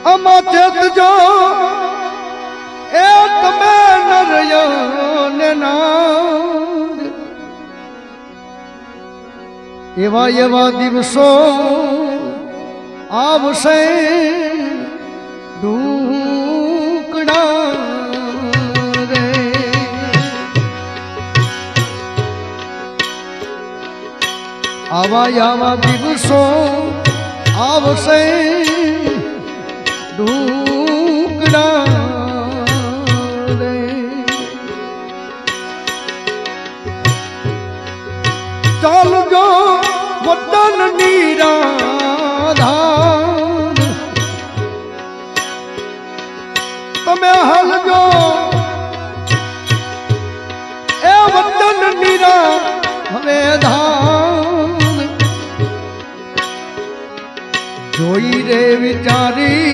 આમાં ચેતજો એ તમે નરયોને નાર એવા એવા દિવસો આવશે ઢૂકડા રે આવા આવા દિવસો આવશે ઢૂકડા રે ચાલજો વતન નિરાધાર તમે હાલજો એ વતન નિરા હવે ધાર જોઈ રે વિચારી